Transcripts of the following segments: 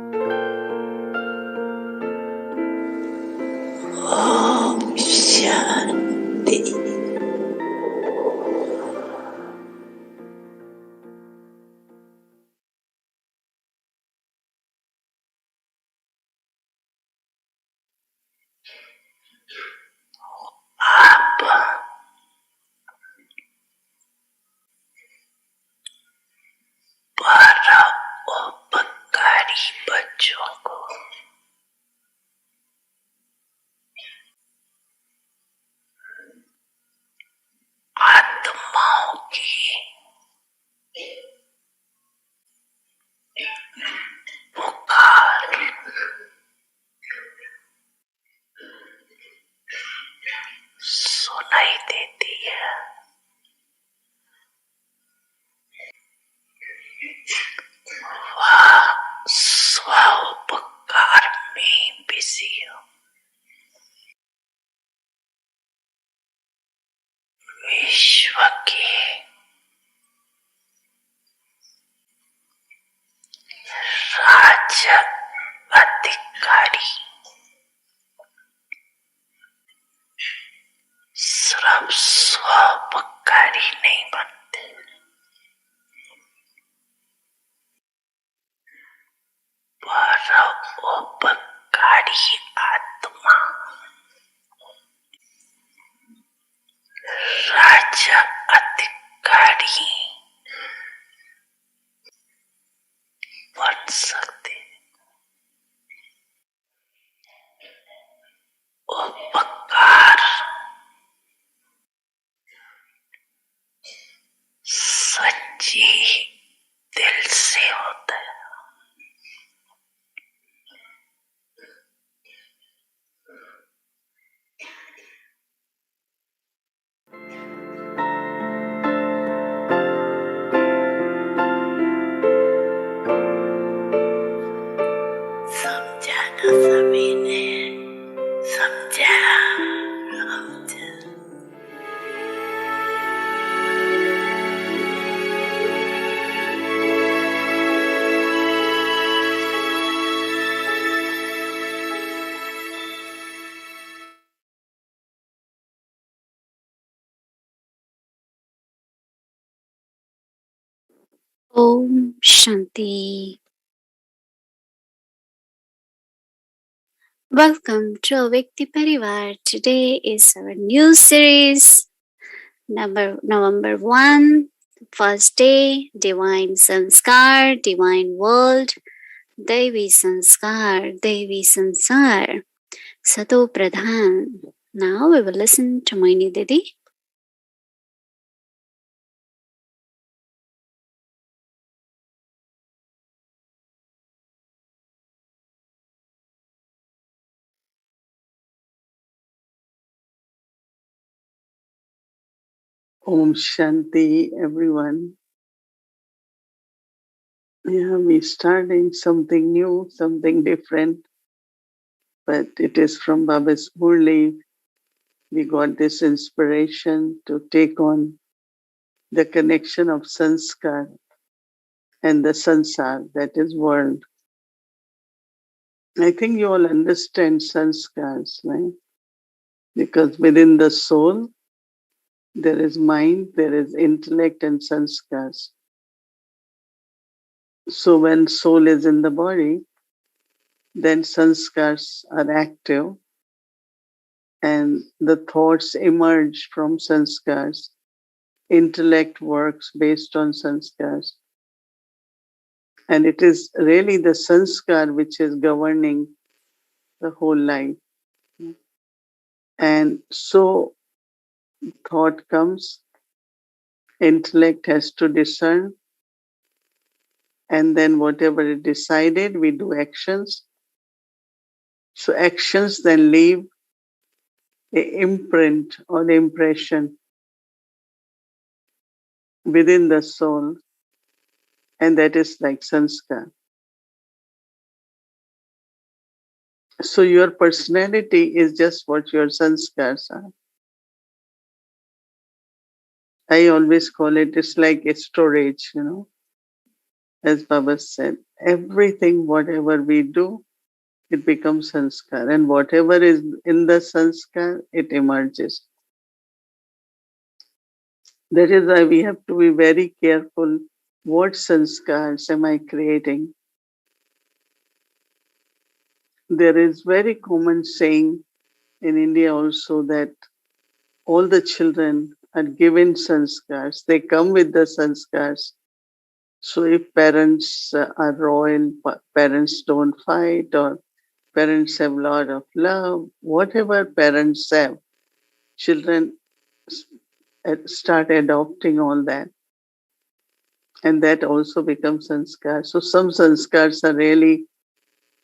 Om Shanti. आप परोपकारी बच्चों को आत्माओं की पुकार सुनाई देती है। वह स्वउपकार में बिजी हो। विश्व के राज्य अधिकारी सिर्फ स्वउपकारी नहीं बनते, परोपकारी आत्मा राज्य अधिकारी बन सकते। उपकार सच्ची दिल से होता है। समझा ना सभी ने? समझा? Om Shanti. Welcome to Vyakti Parivar. Today is our new series, November 1, first day, Divine Sanskar, Divine World, Devi Sanskar, Devi Sansar, Sathopradhan. Now we will listen to Mohini Didi. Om Shanti, everyone. Yeah, we're starting something new, something different, but it is from Baba's Murli. We got this inspiration to take on the connection of sanskar and the sansar, that is world. I think you all understand sanskars, right? Because within the soul, there is mind, there is intellect and sanskars. So when soul is in the body, then sanskars are active and the thoughts emerge from sanskars. Intellect works based on sanskars. And it is really the sanskar which is governing the whole life. And so thought comes, intellect has to discern, and then whatever is decided, we do actions. So actions then leave an imprint or impression within the soul, and that is like sanskar. So your personality is just what your sanskars are. I always call it's like a storage, as Baba said, everything, whatever we do, it becomes sanskar. And whatever is in the sanskar, it emerges. That is why we have to be very careful. What sanskars am I creating? There is very common saying in India also that all the children are given sanskars. They come with the sanskars. So if parents are royal, parents don't fight, or parents have a lot of love, whatever parents have, children start adopting all that. And that also becomes sanskar. So some sanskars are really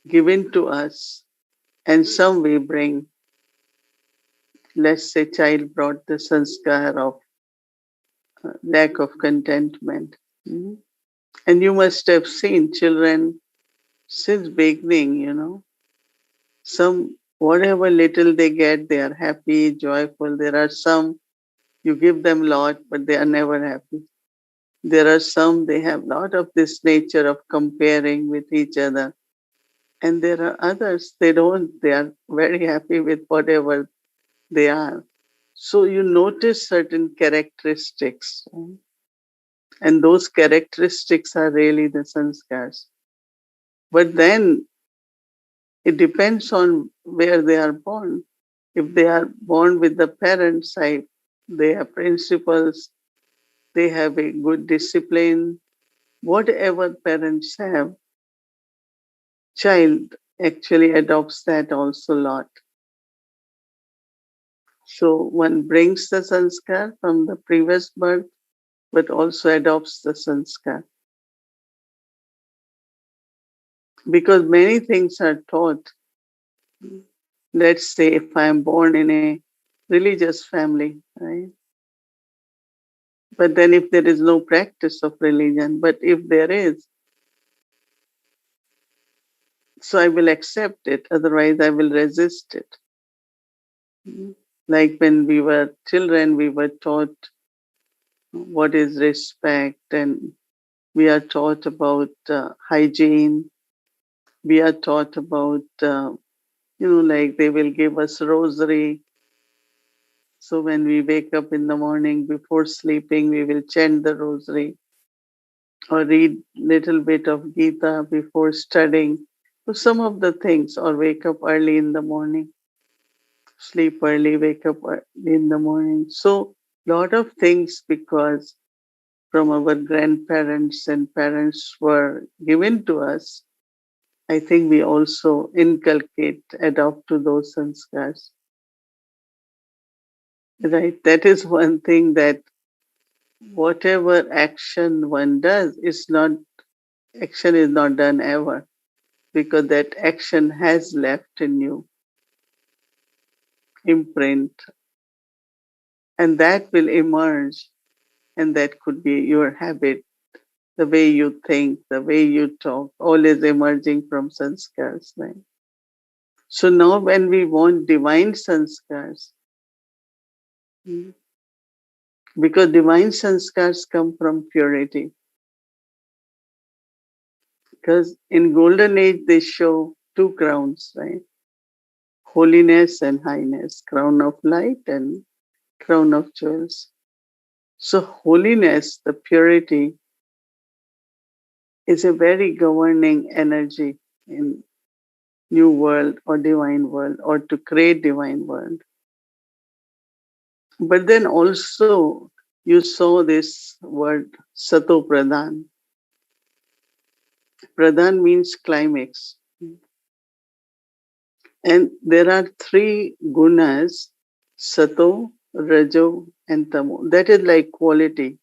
given to us, and some we bring. Let's say child brought the sanskar of lack of contentment. Mhm. And you must have seen children since beginning, some whatever little they get, they are happy, joyful. There are some you give them a lot, but they are never happy. There are some they have lot of this nature of comparing with each other. And there are others they don't. They are very happy with whatever they are. So you notice certain characteristics. And those characteristics are really the sanskars. But then it depends on where they are born. If they are born with the parents' side, they have principles, they have a good discipline. Whatever parents have, child actually adopts that also a lot. So one brings the sanskar from the previous birth, but also adopts the sanskar. Because many things are taught. Let's say if I am born in a religious family, right? But then if there is no practice of religion, but if there is, so I will accept it, otherwise I will resist it. Like when we were children, we were taught what is respect, and we are taught about hygiene. We are taught about, like they will give us rosary. So when we wake up in the morning before sleeping, we will chant the rosary or read little bit of Gita before studying. So some of the things, or wake up early in the morning, sleep early, wake up early in the morning. So lot of things because from our grandparents and parents were given to us. I think we also inculcate, adopt to those sanskars. Right? That is one thing that whatever action one does action is not done ever because that action has left in you imprint and that will emerge and that could be your habit, the way you think, the way you talk, all is emerging from sanskars. Right? So now when we want divine sanskars, because divine sanskars come from purity, because in golden age they show two crowns, right? Holiness and highness, crown of light and crown of jewels. So holiness, the purity, is a very governing energy in new world or divine world or to create divine world. But then also you saw this word Sathopradhan. Pradhan means climax. And there are three gunas, Sato, Rajo, and Tamo. That is like quality,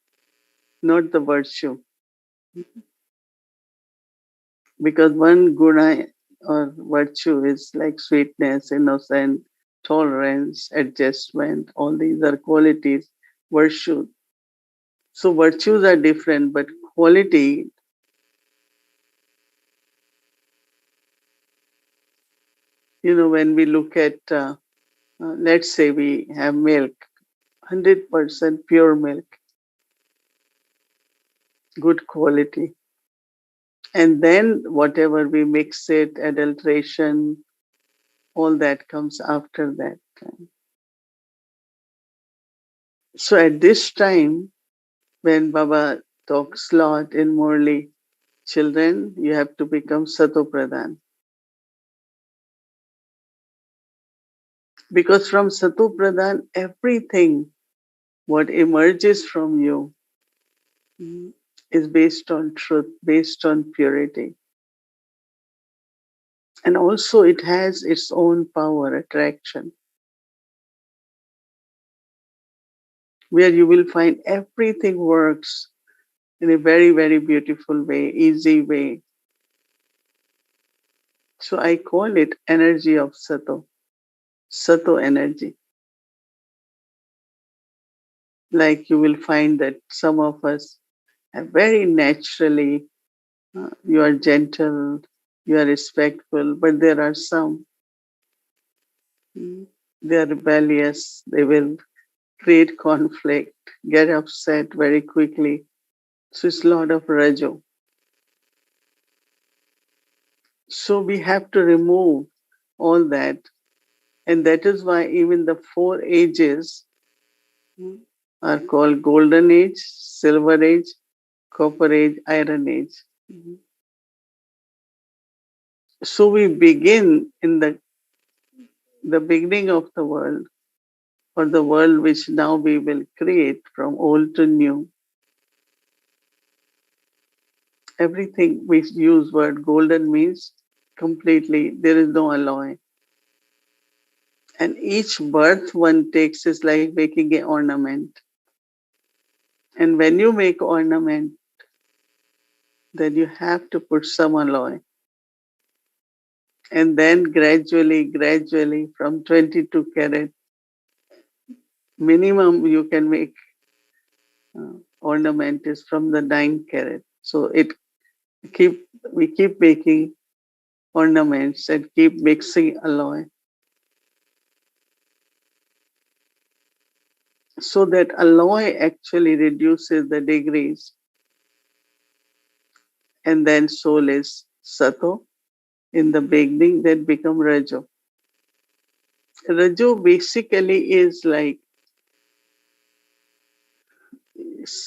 not the virtue. Because one guna or virtue is like sweetness, innocence, tolerance, adjustment. All these are qualities, virtue. So virtues are different, but quality, when we look at, let's say we have milk, 100% pure milk, good quality. And then whatever we mix it, adulteration, all that comes after that. So at this time, when Baba talks a lot in Murli, children, you have to become Sathopradhan. Because from Sathopradhan, everything what emerges from you is based on truth, based on purity. And also it has its own power, attraction, where you will find everything works in a very, very beautiful way, easy way. So I call it energy of Sato, Sato energy. Like you will find that some of us are very naturally, you are gentle, you are respectful, but there are some, they are rebellious, they will create conflict, get upset very quickly. So it's a lot of rajo. So we have to remove all that. And that is why even the four ages are called golden age, silver age, copper age, iron age. So we begin in the beginning of the world, or the world which now we will create from old to new. Everything we use word golden means completely, there is no alloy. And each birth one takes is like making an ornament. And when you make ornament, then you have to put some alloy. And then gradually from 22 carat, minimum you can make ornament is from the 9 carat. So we keep making ornaments and keep mixing alloy. So that alloy actually reduces the degrees. And then soul is Sato in the beginning, then become Rajo. Rajo basically is like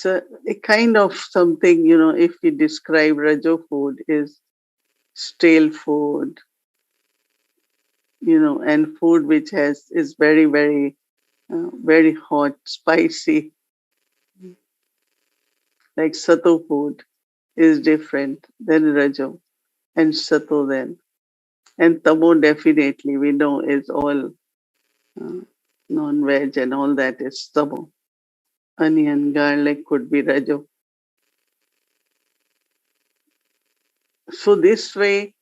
a kind of something, if we describe Rajo food is stale food, and food which is very, very, very hot, spicy, like Sato food is different than Rajo and Sato then. And Tamo definitely we know is all uh, non-veg and all that is Tamo. Onion, garlic could be Rajo. So this way,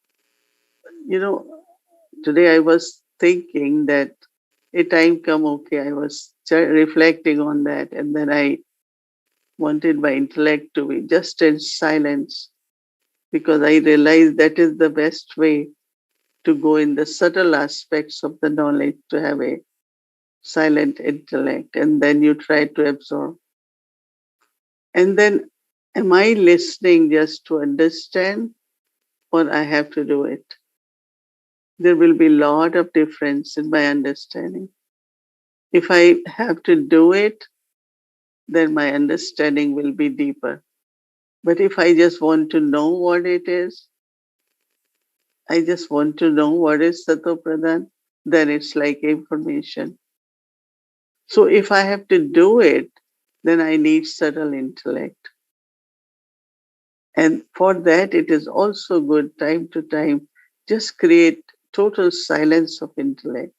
today I was thinking that a time come, okay, I was reflecting on that, and then I wanted my intellect to be just in silence because I realized that is the best way to go in the subtle aspects of the knowledge, to have a silent intellect, and then you try to absorb. And then, am I listening just to understand, or I have to do it? There will be a lot of difference in my understanding. If I have to do it, then my understanding will be deeper. But if I just want to know what it is, I just want to know what is Sathopradhan, then it's like information. So if I have to do it, then I need subtle intellect. And for that, it is also good time to time, just create total silence of intellect.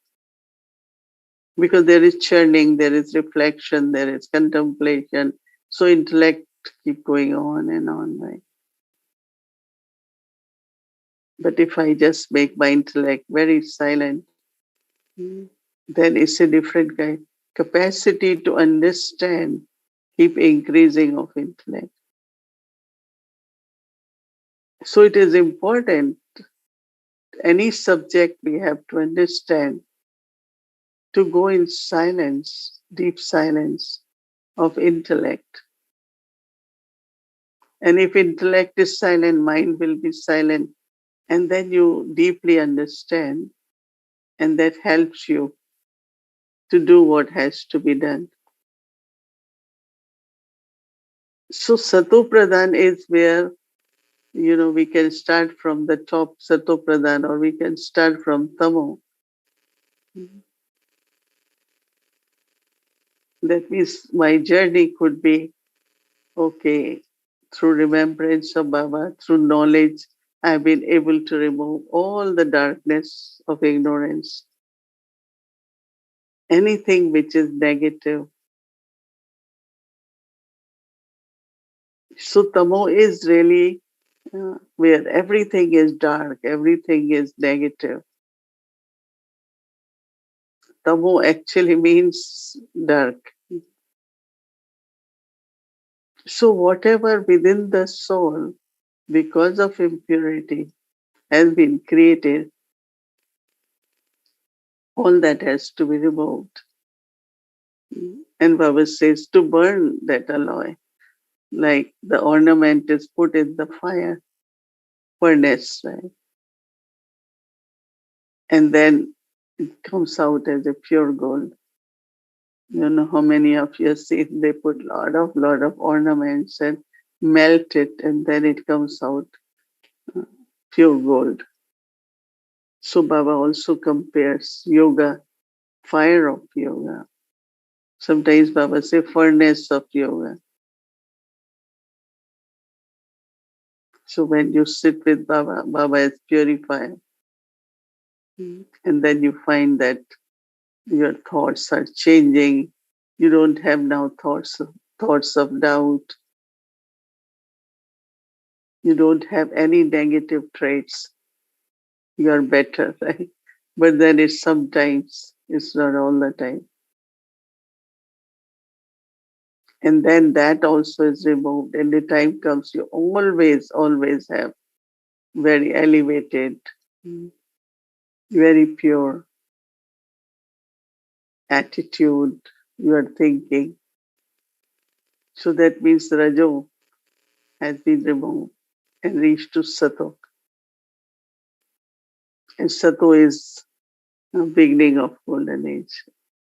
Because there is churning, there is reflection, there is contemplation. So intellect keep going on and on, right? But if I just make my intellect very silent, then it's a different kind. Capacity to understand keep increasing of intellect. So it is important, any subject we have to understand, to go in silence, deep silence of intellect. And if intellect is silent, mind will be silent. And then you deeply understand, and that helps you to do what has to be done. So Sathopradhan is where, we can start from the top Sathopradhan, or we can start from Tamo. That means my journey could be, okay, through remembrance of Baba, through knowledge, I've been able to remove all the darkness of ignorance, anything which is negative. So Tamo is really where everything is dark, everything is negative. Tamo actually means dark. So whatever within the soul, because of impurity, has been created, all that has to be removed. And Baba says to burn that alloy, like the ornament is put in the fire furnace, right? And then it comes out as a pure gold. You know how many of you see they put lot of ornaments and melt it, and then it comes out pure gold. So Baba also compares yoga, fire of yoga. Sometimes Baba say furnace of yoga. So when you sit with Baba, Baba is purified. And then you find that your thoughts are changing. You don't have now thoughts of doubt. You don't have any negative traits. You are better, right? But then it's sometimes, it's not all the time. And then that also is removed. And the time comes, you always have very elevated, very pure attitude. You are thinking. So that means Rajo has been removed and reached to Sato. And Sato is the beginning of golden age.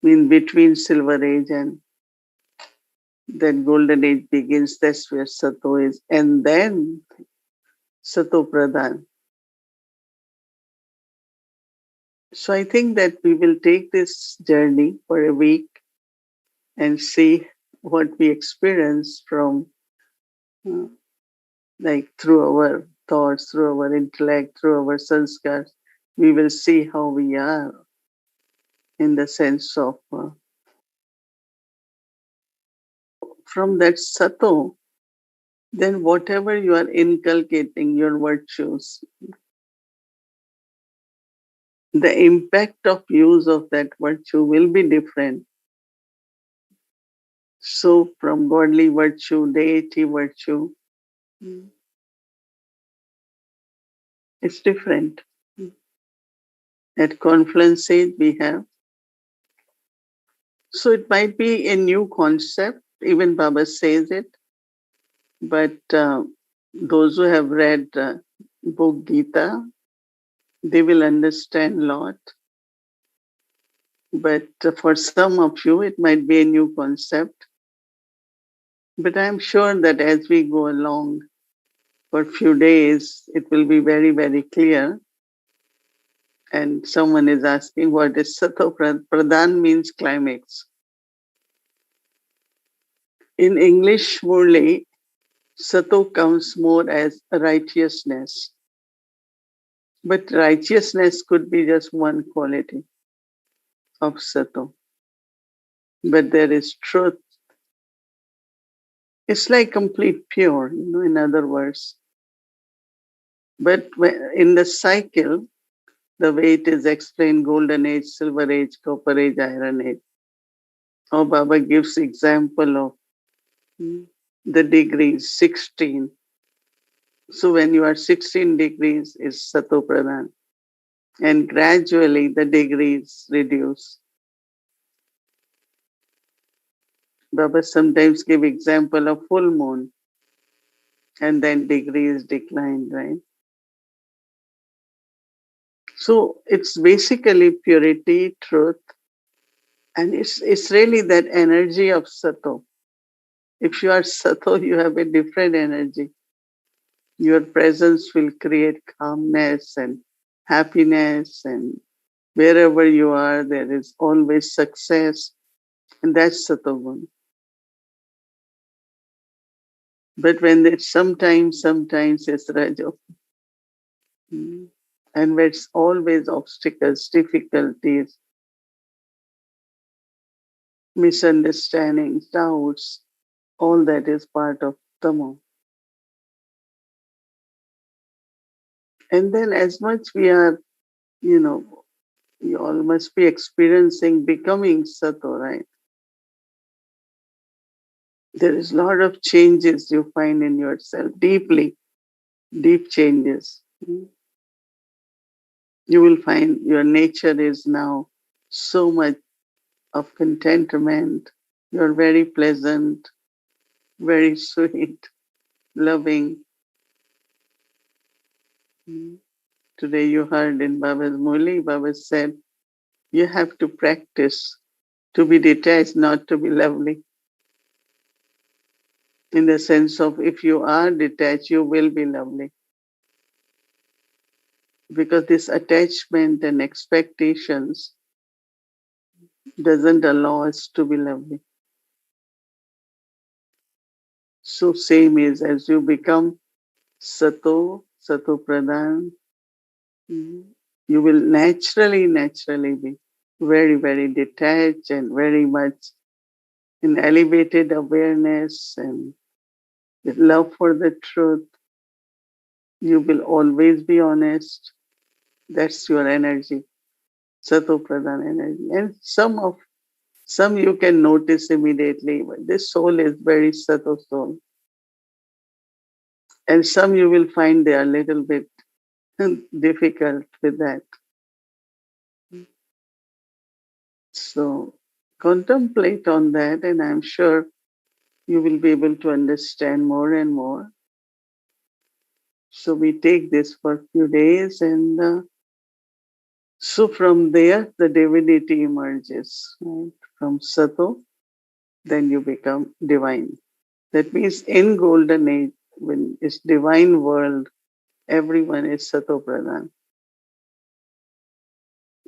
In between silver age and then golden age begins, that's where Sato is. And then Sathopradhan. So I think that we will take this journey for a week and see what we experience from uh, like through our thoughts, through our intellect, through our sanskars. We will see how we are in the sense of from that Sato, then whatever you are inculcating, your virtues, the impact of use of that virtue will be different. So from godly virtue, deity virtue, it's different. At confluence age we have. So it might be a new concept, even Baba says it, but those who have read book Gita, they will understand a lot. But for some of you, it might be a new concept. But I'm sure that as we go along for a few days, it will be very, very clear. And someone is asking what is Sathopradhan? Pradhan means climax. In English, Murli, Sato comes more as righteousness. But righteousness could be just one quality of Sato. But there is truth. It's like complete pure, in other words. But in the cycle, the way it is explained, golden age, silver age, copper age, iron age. How Baba gives example of the degrees, 16. So when you are 16 degrees is Sato Pradhan. And gradually the degrees reduce. Baba sometimes give example of full moon. and then degrees declined, right? So it's basically purity, truth, and it's really that energy of Sato. If you are Sato, you have a different energy. Your presence will create calmness and happiness, and wherever you are, there is always success, and that's Satogun. But when it's sometimes it's Rajo. Mm. And where it's always obstacles, difficulties, misunderstandings, doubts, all that is part of Tamo. And then as much we are, you know, you all must be experiencing becoming Sato, right? There is a lot of changes you find in yourself, deep changes. Mm. You will find your nature is now so much of contentment. You're very pleasant, very sweet, loving. Mm. Today you heard in Baba's Muli, Baba said, you have to practice to be detached, not to be lovely. In the sense of if you are detached, you will be lovely. Because this attachment and expectations doesn't allow us to be lovely. So same is as you become Sathopradhan, you will naturally be very detached and very much in elevated awareness and with love for the truth. You will always be honest. That's your energy, Sathopradhan energy. And some you can notice immediately, but this soul is very Sato soul. And some you will find they are a little bit difficult with that. So contemplate on that, and I'm sure you will be able to understand more and more. So we take this for a few days, and so from there, the divinity emerges. Right? From Sato, then you become divine. That means in golden age, when it's divine world, everyone is Sato Pradhan.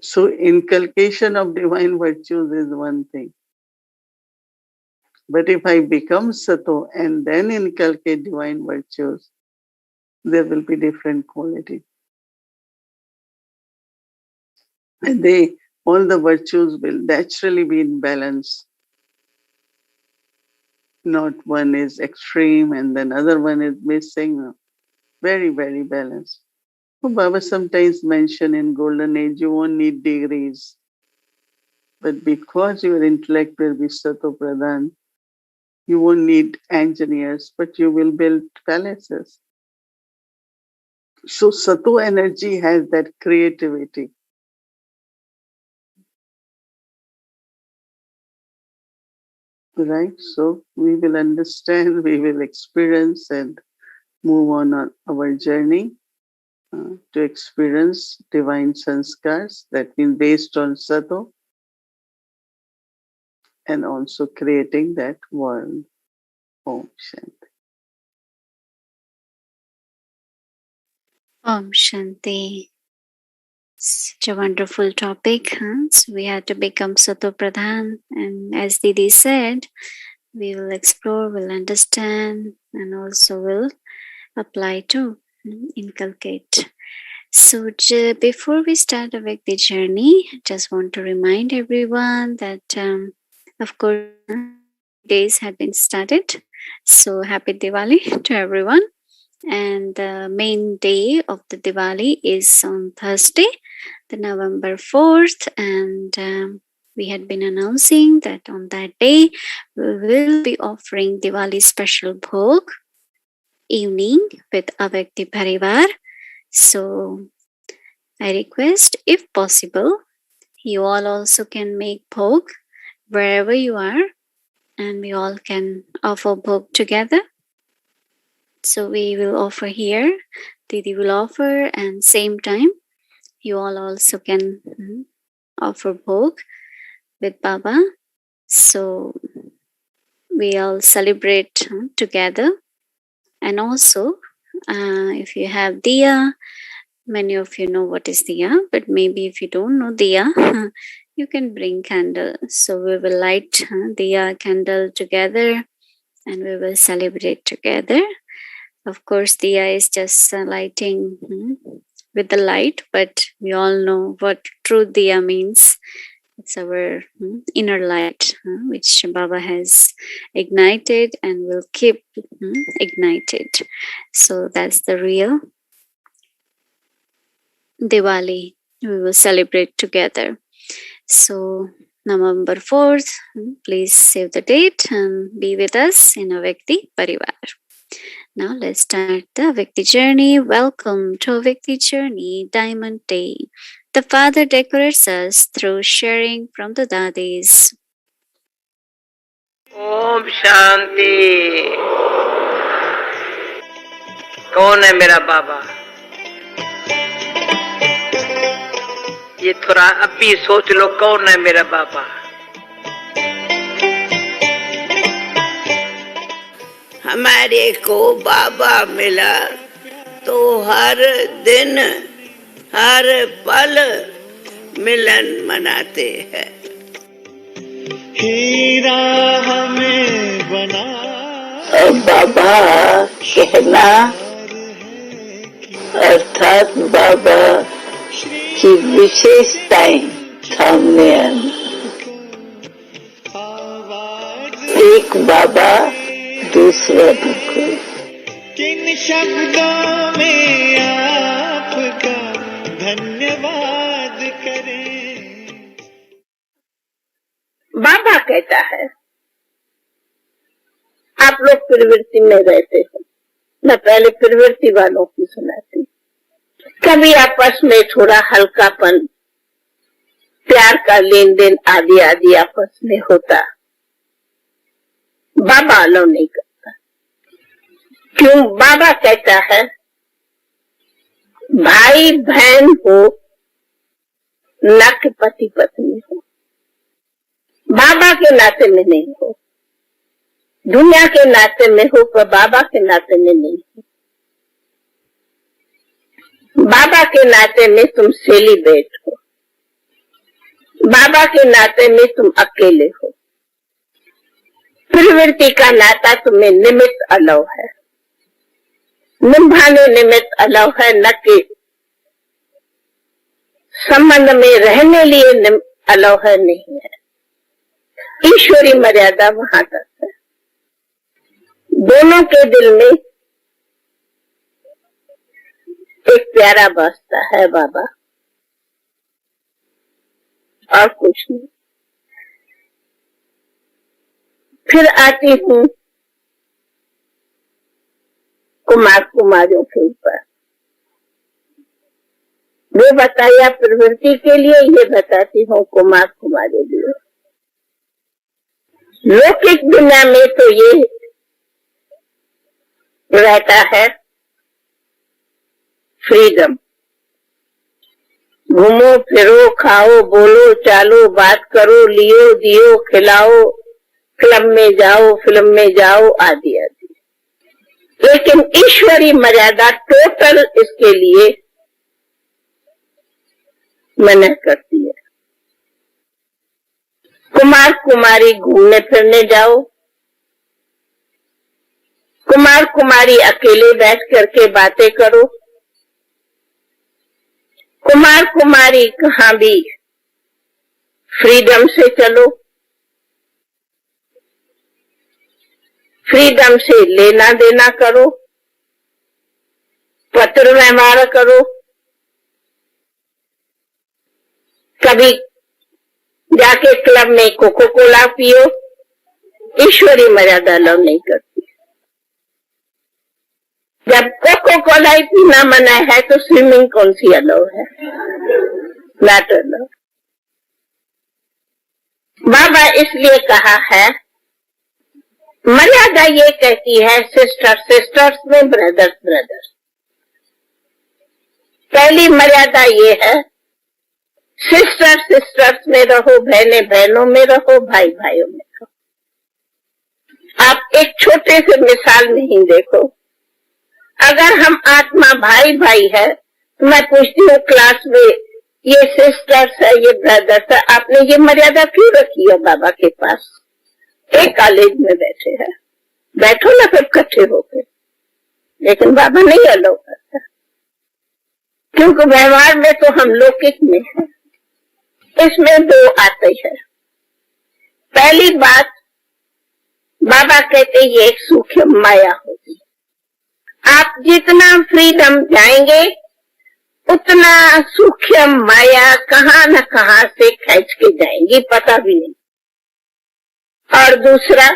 So inculcation of divine virtues is one thing. But if I become Sato and then inculcate divine virtues, there will be different quality. And all the virtues will naturally be in balance. Not one is extreme and then other one is missing. No. Very balanced. So Baba sometimes mention in golden age you won't need degrees. But because your intellect will be Sato Pradhan, you won't need engineers, but you will build palaces. So Sato energy has that creativity. Right? So we will understand, we will experience and move on our journey to experience divine sanskars that means based on Sato and also creating that world. Om Shanti. Om Shanti. Such a wonderful topic. Huh? So we have to become Sato Pradhan. And as Didi said, we will explore, will understand, and also will apply to inculcate. So before we start with the journey, just want to remind everyone that, of course, days have been started. So happy Diwali to everyone. And the main day of the Diwali is on Thursday, the November 4th. And we had been announcing that on that day, we will be offering Diwali special bhog evening with Avakti Parivar. So I request, if possible, you all also can make bhog wherever you are, and we all can offer bhog together. So we will offer here. Didi will offer, and same time you all also can offer bhog with Baba. So we all celebrate together. And also, if you have diya, many of you know what is diya, but maybe if you don't know diya, you can bring candle. So we will light diya candle together and we will celebrate together. Of course, diya is just lighting with the light, but we all know what true diya means. It's our inner light, which Baba has ignited and will keep ignited. So that's the real Diwali. We will celebrate together. So November 4th, please save the date and be with us in Avyakti Parivar. Now let's start the Avyakti journey. Welcome to Avyakti Journey Diamond Day. The Father decorates us through sharing from the Dadis. Om Shanti. कौन है मेरा बाबा? ये थोड़ा अभी सोच लो, कौन है मेरा बाबा? हमारे को बाबा मिला तो हर दिन हर पल मिलन मनाते हैं। हीरा हमें बना बाबा कहना अर्थात बाबा की विशेषताएं सामने आना। एक बाबा दूसरा दुख। किन शब्दों में आपका धन्यवाद करें। बाबा कहता है, आप लोग प्रवृत्ति में रहते हो। मैं पहले प्रवृत्ति वालों की सुनाती। कभी आपस में थोड़ा हल्कापन, प्यार का लेन देन आदि आदि आपस में होता, बाबा अलाउ नहीं करता। क्यों? बाबा कहता है भाई बहन हो न कि पति पत्नी हो। बाबा के नाते में नहीं हो, दुनिया के नाते में हो, पर बाबा के नाते में नहीं हो। बाबा के नाते में तुम सेलिब्रेट हो, बाबा के नाते में तुम अकेले हो। प्रवृत्ति का नाता तुम्हें निमित्त अलाउ है, निभाने निमित्त अलाउ है, न कि संबंध में रहने लिए अलाउ है, नहीं है। ईश्वरी मर्यादा वहां तक है। दोनों के दिल में एक प्यारा बसता है बाबा, और कुछ नहीं। फिर आती हूँ कुमार कुमारियों के ऊपर। वो बताया प्रवृत्ति के लिए, ये बताती हूँ कुमार कुमारी लिए। लौकिक दुनिया में तो ये रहता है फ्रीडम। घूमो फिरो, खाओ, बोलो, चालो, बात करो, लियो, दियो, खिलाओ, क्लब में जाओ, फिल्म में जाओ, आदि आदि। लेकिन ईश्वरी मर्यादा टोटल इसके लिए मना करती है। कुमार कुमारी घूमने फिरने जाओ, कुमार कुमारी अकेले बैठ करके बातें करो, कुमार कुमारी कहाँ भी फ्रीडम से चलो, फ्रीडम से लेना देना करो, पत्र व्यवहार करो। कभी जाके क्लब में कोको कोला पियो, ईश्वरी मर्यादा अलाउ नहीं करती। जब कोको कोला ही पीना मना है तो स्विमिंग कौन सी अलाउ है? Not allow. बाबा इसलिए कहा है मर्यादा ये कहती है सिस्टर सिस्टर्स में, ब्रदर्स ब्रदर्स। पहली मर्यादा ये है सिस्टर सिस्टर्स में रहो, बहने बहनों में रहो, भाई भाइयों में रहो। आप एक छोटे से मिसाल में ही देखो, अगर हम आत्मा भाई भाई है तो मैं पूछती हूँ क्लास में ये सिस्टर्स है, ये ब्रदर्स है, आपने ये मर्यादा क्यों रखी है बाबा के पास? एक कॉलेज में बैठे हैं, बैठो ना फिर इकट्ठे होकर, लेकिन बाबा नहीं अलाउ करता, क्योंकि व्यवहार में तो हम लौकिक में है। इसमें दो आते हैं। पहली बात, बाबा कहते ये एक सूक्ष्म माया होगी, आप जितना फ्रीडम जाएंगे उतना सूक्ष्म माया कहाँ न कहाँ से खींच के जाएंगी, पता भी नहीं। और दूसरा,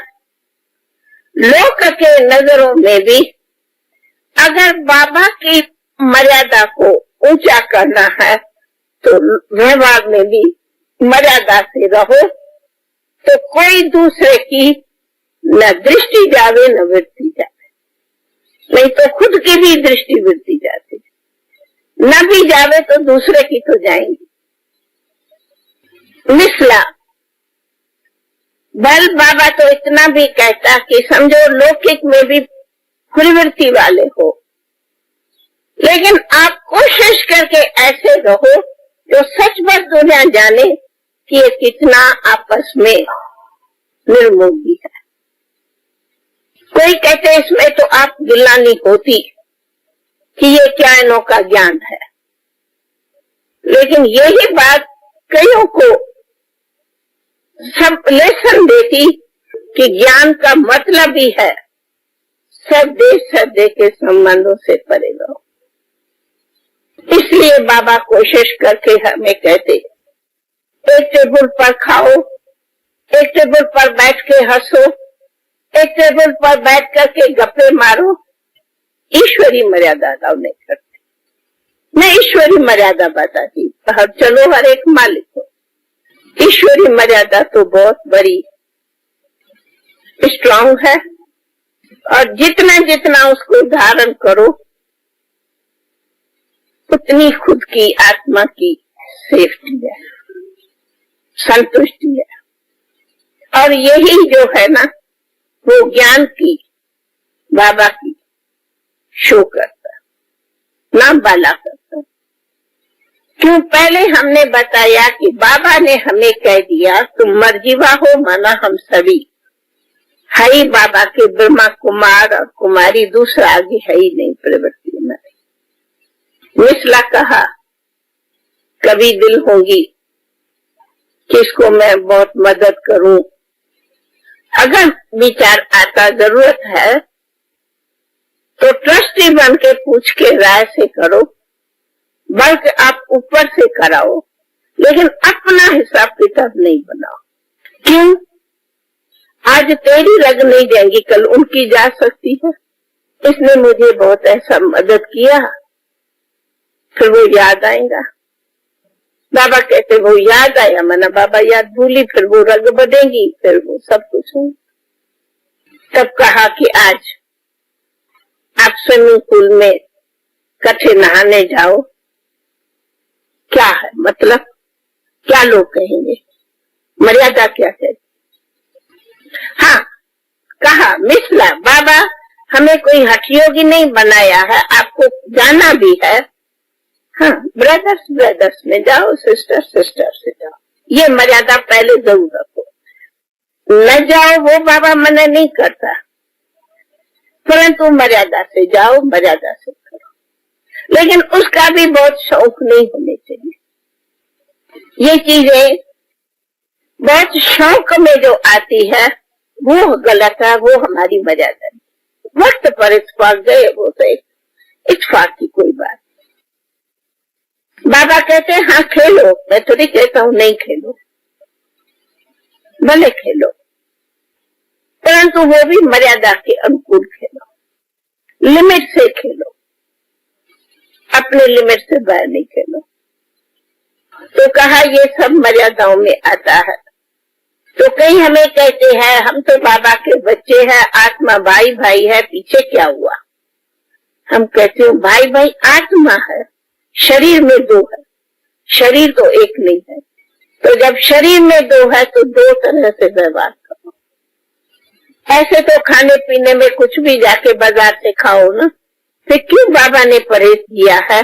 लोक के नजरों में भी अगर बाबा की मर्यादा को ऊंचा करना है तो व्यवहार में भी मर्यादा से रहो, तो कोई दूसरे की न दृष्टि जावे न वृत्ति जावे, नहीं तो खुद की भी दृष्टि वृत्ति जाती, न भी जावे तो दूसरे की तो जाएंगी। मिसला बल बाबा तो इतना भी कहता कि समझो लौकिक में भी प्रवृत्ति वाले हो, लेकिन आप कोशिश करके ऐसे रहो जो सच बात दुनिया जाने कि ये कितना आपस में निर्मोही है। कोई कहते इसमें तो आप गिलानी होती कि ये क्या अनोखा ज्ञान है, लेकिन यही बात कईयों को सब लेसन देती कि ज्ञान का मतलब ही है सब देश के संबंधों से परे रहो। इसलिए बाबा कोशिश करके हमें कहते एक टेबल पर खाओ, एक टेबल पर बैठ के हंसो, एक टेबल पर बैठ करके गप्पे मारो, ईश्वरी मर्यादा अलाउ नहीं करते। मैं ईश्वरी मर्यादा बताती, चलो हर एक मालिक हो, ईश्वरी मर्यादा तो बहुत बड़ी स्ट्रांग है, और जितना जितना उसको धारण करो उतनी खुद की आत्मा की सेफ्टी है, संतुष्टि है। और यही जो है ना वो ज्ञान की बाबा की शो करता, ना बाला करता। क्यों? पहले हमने बताया कि बाबा ने हमें कह दिया तुम मर्जीवा हो, माना हम सभी हई बाबा के ब्रह्मा कुमार और कुमारी, दूसरा आगे है ही नहीं प्रवृत्ति में। मिसला कहा कभी दिल होगी किसको मैं बहुत मदद करूं, अगर विचार आता जरूरत है तो ट्रस्टी बन के पूछ के राय से करो, बल्कि आप ऊपर से कराओ, लेकिन अपना हिसाब किताब नहीं बनाओ। क्यों? आज तेरी रग नहीं जाएंगी, कल उनकी जा सकती है। इसने मुझे बहुत ऐसा मदद किया, फिर वो याद आएगा। बाबा कहते वो याद आया, मना बाबा याद भूली, फिर वो रग बढ़ेगी, फिर वो सब कुछ हो। तब कहा कि आज आप स्विमिंग पूल में इकट्ठे नहाने जाओ, क्या है मतलब, क्या लोग कहेंगे, मर्यादा क्या कहती। हाँ, कहा मिसला बाबा हमें कोई हठयोगी नहीं बनाया है, आपको जाना भी है। हाँ, ब्रदर्स ब्रदर्स में जाओ, सिस्टर सिस्टर से जाओ, ये मर्यादा पहले जरूर रखो। न जाओ वो बाबा मना नहीं करता, परंतु मर्यादा से जाओ, मर्यादा से करो, लेकिन उसका भी बहुत शौक नहीं होने चाहिए। ये चीजें बहुत शौक में जो आती है वो गलत है, वो हमारी मर्यादा नहीं। वक्त पर इत्तेफाक गए वो तो इत्तेफाक की कोई बात। बाबा कहते हैं हाँ खेलो, मैं थोड़ी कहता हूँ नहीं खेलो, भले खेलो, परंतु वो भी मर्यादा के अनुकूल खेलो, लिमिट से खेलो, अपने लिमिट से बाहर नहीं खेलो। तो कहा ये सब मर्यादाओं में आता है। तो कई हमें कहते हैं हम तो बाबा के बच्चे हैं, आत्मा भाई भाई है, पीछे क्या हुआ? हम कहते हैं भाई भाई आत्मा है, शरीर में दो है, शरीर तो एक नहीं है। तो जब शरीर में दो है तो दो तरह से व्यवहार करो। ऐसे तो खाने पीने में कुछ भी जाके बाजार से खाओ ना, फिर क्यों बाबा ने परहेज किया है?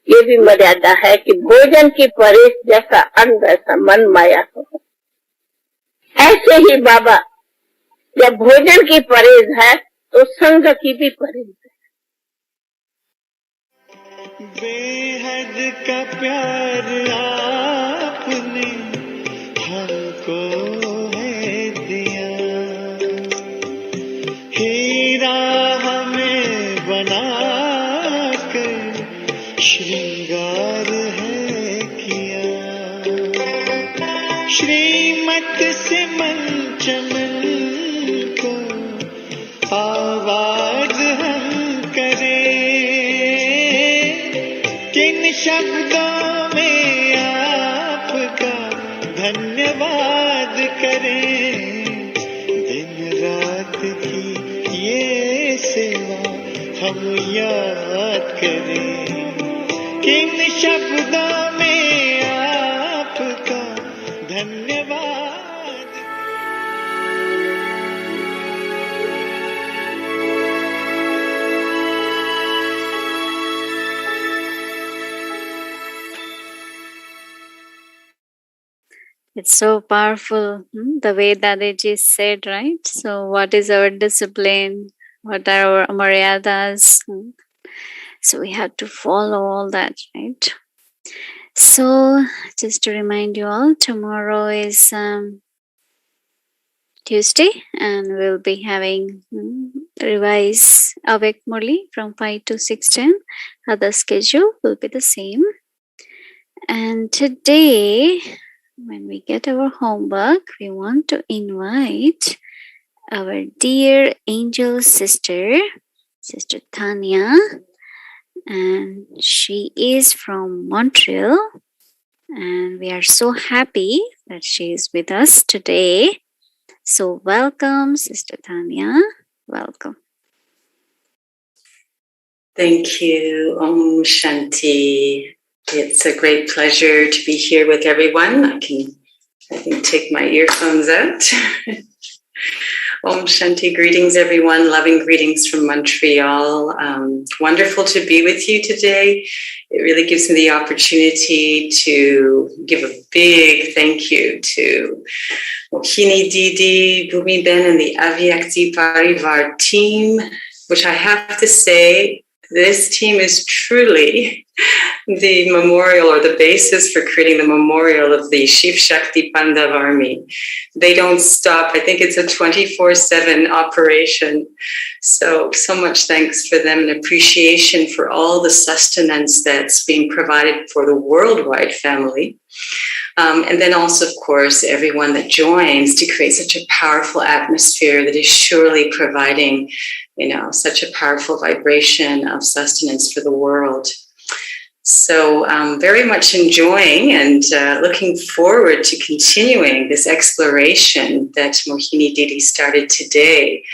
ये भी मर्यादा है कि भोजन की परहेज जैसा अन्न वैसा मन माया हो। ऐसे ही बाबा जब भोजन की परहेज है तो संग की भी परहेज है। बेहद का प्यार आपने हमको है दिया, हीरा हमें बना कर श्रृंगार है किया, श्रीमत से मन चमन को आवाज हम करें, किन शब्दों में आपका धन्यवाद करें, दिन रात की ये सेवा हम याद करें, किन शब्दों में आपका धन्यवाद। It's so powerful, the way Dadaji said, right? So what is our discipline? What are our maryadas? So we have to follow all that, right? So just to remind you all, tomorrow is Tuesday, and we'll be having revise Avek Murli from 5 to 6:10. Other schedule will be the same. And today, when we get our homework, we want to invite our dear angel sister, Sister Tanya, and she is from Montreal, and we are so happy that she is with us today. So welcome, Sister Tanya. Welcome. Thank you, Om Shanti. It's a great pleasure to be here with everyone. I can take my earphones out. Om Shanti, greetings everyone. Loving greetings from Montreal. Wonderful to be with you today. It really gives me the opportunity to give a big thank you to Mohini Didi, Bhumi Ben, and the Avyakti Parivar team, which I have to say, this team is truly the memorial or the basis for creating the memorial of the Shiv Shakti Pandav army. They don't stop. I think it's a 24/7 operation. So much thanks for them and appreciation for all the sustenance that's being provided for the worldwide family. And then also, of course, everyone that joins to create such a powerful atmosphere that is surely providing, such a powerful vibration of sustenance for the world. So I'm very much enjoying and looking forward to continuing this exploration that Mohini Didi started today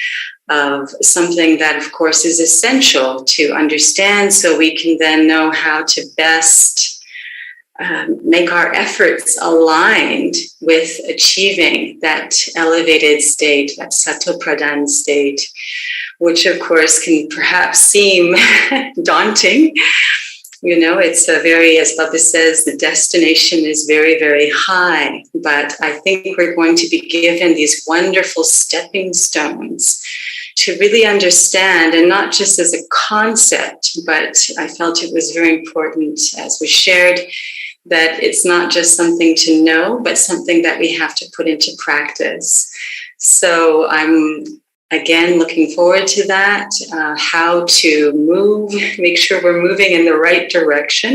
of something that, of course, is essential to understand so we can then know how to best make our efforts aligned with achieving that elevated state, that Sathopradhan state, which of course can perhaps seem daunting. It's a very, as Baba says, the destination is very, very high, but I think we're going to be given these wonderful stepping stones to really understand, and not just as a concept, but I felt it was very important, as we shared, that it's not just something to know, but something that we have to put into practice. So I'm again looking forward to that, how to move, make sure we're moving in the right direction,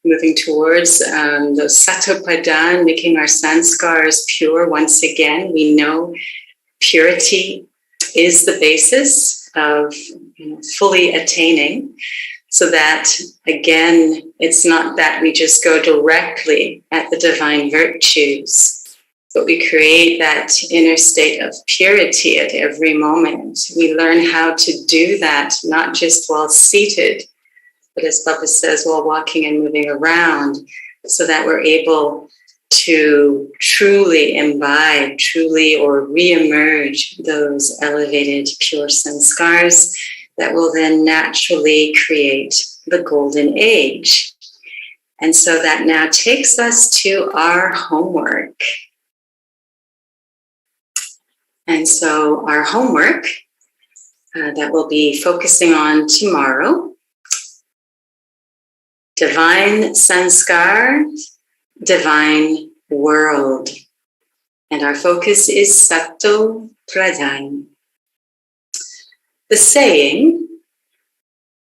moving towards those Sathopradhan, making our sanskars pure. Once again, we know purity is the basis of fully attaining. So that, again, it's not that we just go directly at the divine virtues, but we create that inner state of purity at every moment. We learn how to do that, not just while seated, but as Baba says, while walking and moving around, so that we're able to truly imbibe, truly or re-emerge those elevated pure sanskars that will then naturally create the golden age. And so that now takes us to our homework. And so our homework that we'll be focusing on tomorrow, divine sanskar, divine world. And our focus is Sathopradhan. The saying,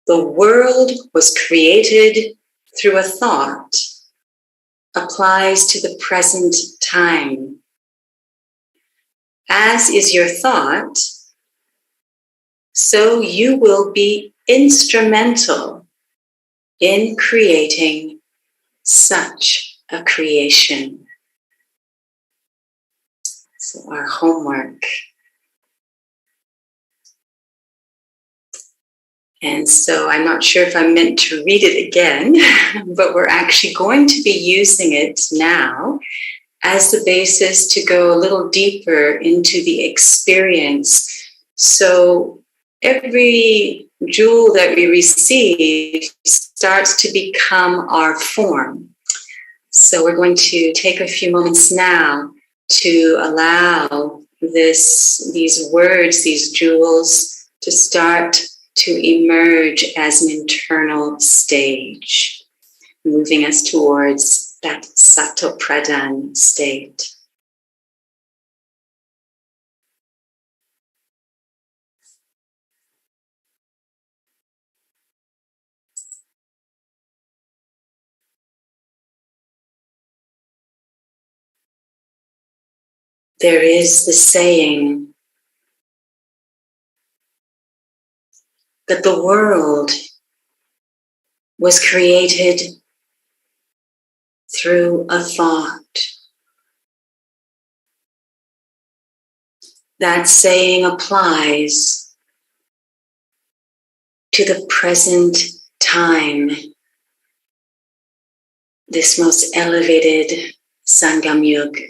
the world was created through a thought, applies to the present time. As is your thought, so you will be instrumental in creating such a creation. So our homework. And so I'm not sure if I'm meant to read it again, but we're actually going to be using it now as the basis to go a little deeper into the experience. So every jewel that we receive starts to become our form. So we're going to take a few moments now to allow these words, these jewels, to start to emerge as an internal stage, moving us towards that Sathopradhan state. There is the saying that the world was created through a thought. That saying applies to the present time, this most elevated Sangam Yuga,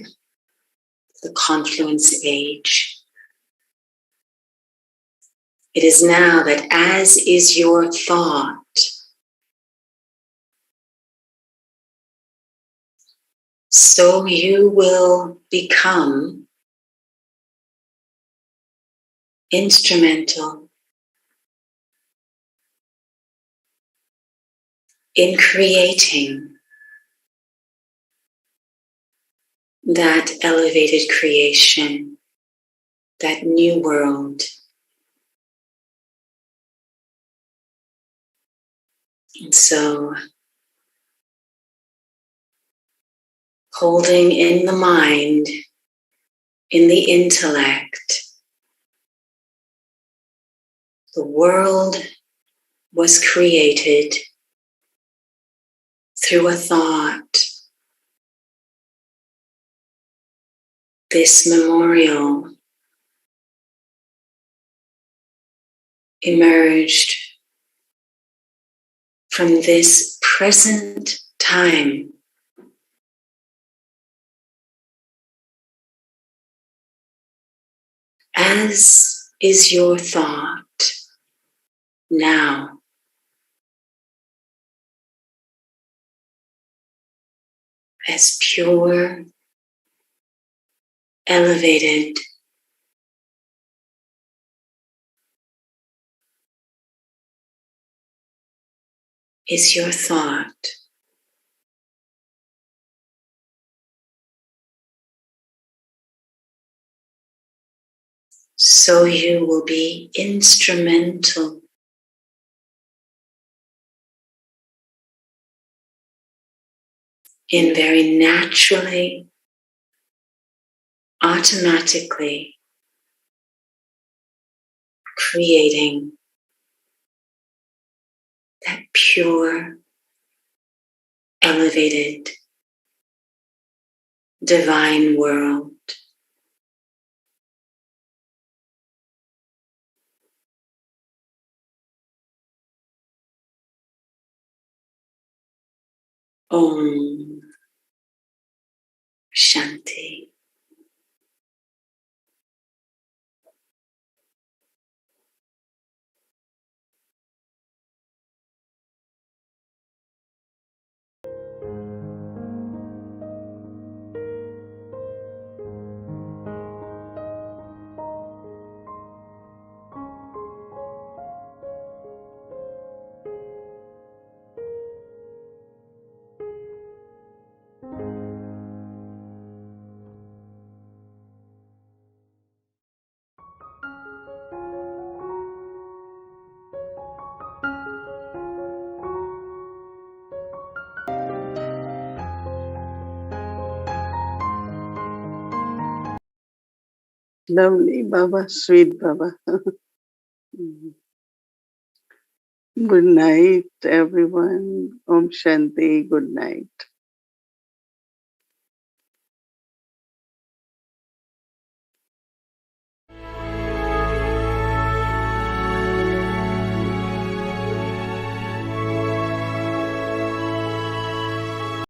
the confluence age. It is now that as is your thought, so you will become instrumental in creating that elevated creation, that new world. And so, holding in the mind, in the intellect, the world was created through a thought. This memorial emerged from this present time. As is your thought now. As pure, elevated, is your thought. So you will be instrumental in very naturally, automatically creating that pure, elevated, divine world. Om Shanti. Lovely Baba, sweet Baba. Good night, everyone. Om Shanti. Good night.